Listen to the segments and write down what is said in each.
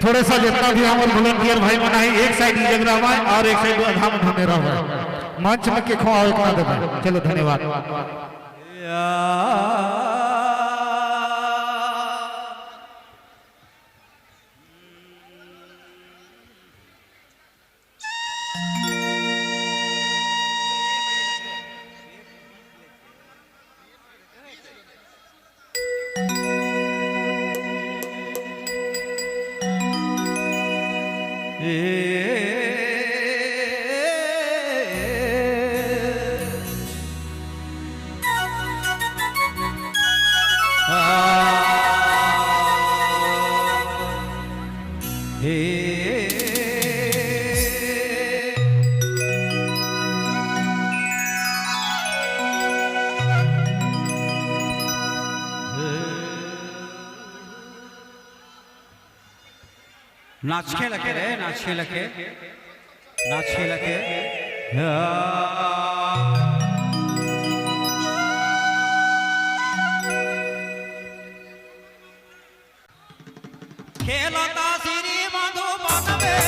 थोड़े सा जितना भी हमारे वॉलंटियर भाई बना है एक साइड जगह रहा और एक साइड आधा में ढोने रहा मंच में के खो इतना देना। चलो धन्यवाद। नाच लगे रे नाच लगे खेलता श्री मधुबन में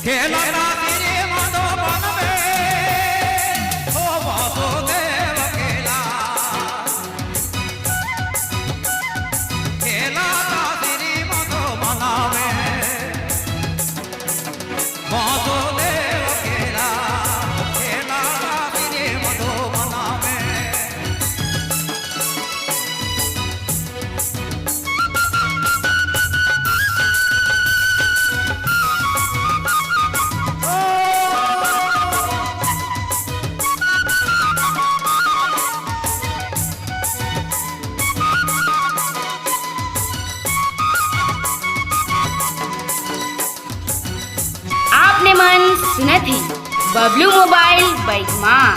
खेलता तेरे मधुबन में हो वासुदेव खेला खेलता तेरे मधुबन में वासुदेव खेला खेलता तेरे मधुबन में आपने मन सुना थी बबलू मोबाइल बाइक माँ।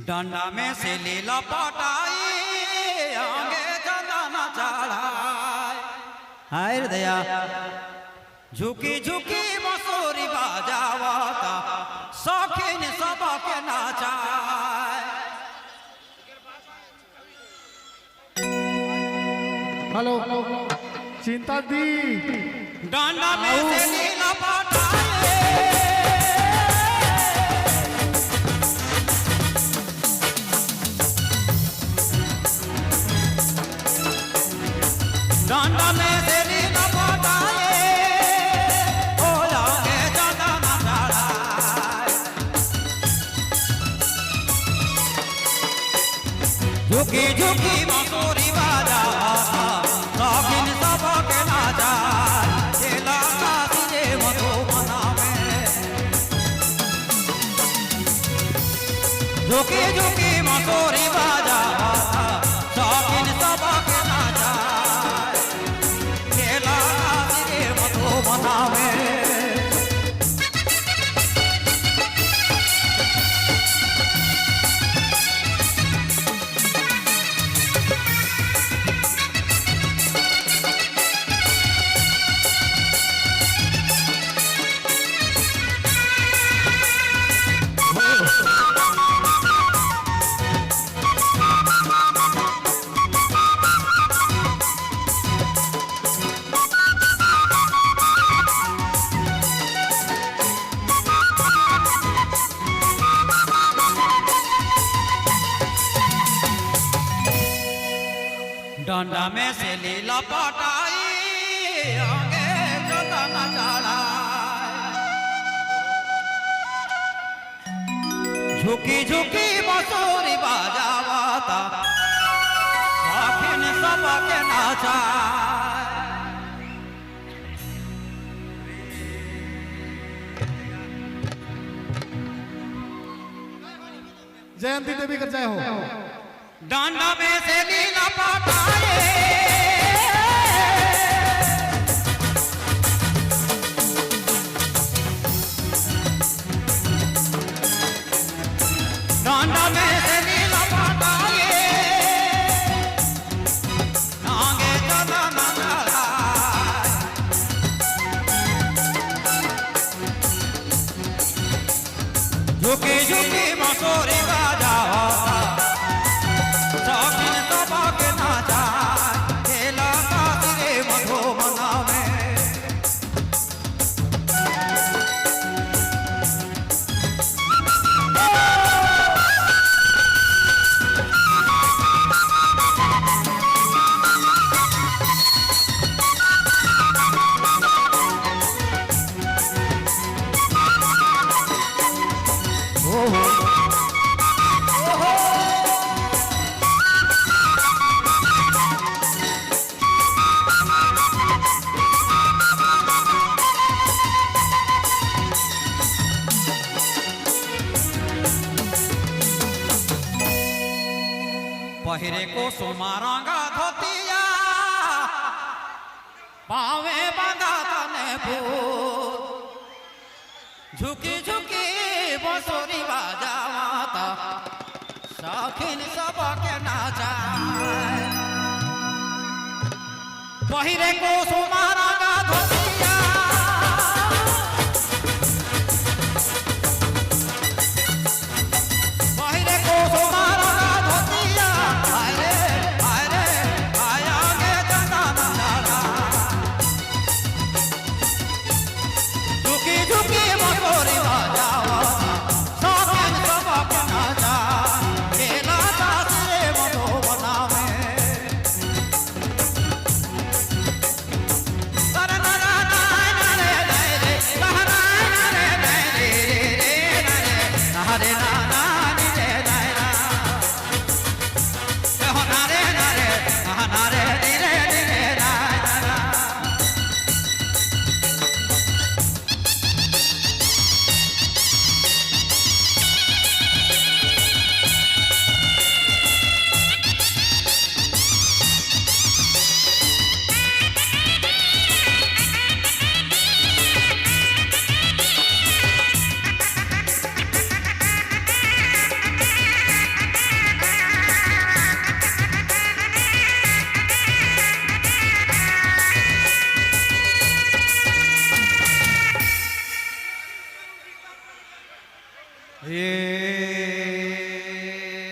डंडा में से लीला पटाई आगे चंदना चढ़ाए हाय दया झुकी झुकी मसूरी बाजावता शौकीन सबके नाचाए। हेलो चिंता दी डंडा में से लीला पटाई डंडा में से लीला पटाई हो जाके चंदना चढ़ाए झुकी झुकी मसूरी बाजावता शौकीन सबके नाचाए खेलता तेरे मधुबन में झुकी झुकी मसूरी बाजावता शौकीन सबके नाचाए खेलता तेरे मधुबन में डंडा में से लीला पटाई आगे चंदना चढ़ाए झुकी झुकी मसूरी बाजावता शौकीन सबके नाचाए। जयंती देवी कर जय हो। डंडा में से लीला पटाए डांडा में से नीला पाटाए नांगे चला नंगला झुकी झुकी मसूरी बाजा शौकीन सबा के नाचा खेला का तेरे मधो मनावे पहिरे को सुमारांगा धोतिया पावे बांगा तने फूल झुकी झुकी बंसुरी बजावाता शौकीन सबके नाचा पहिरे को सुमारांगा धोतिया पहिरे को सुमारांगा धोतिया अरे अरे आयागे चंदा नंदाला झुकी झुकी मकोरी बजावा शौकीन सबके नाचा खेला तासे मधो बनावे हरे नाना रे नाना नारे नारे नारे रे रे नाना ये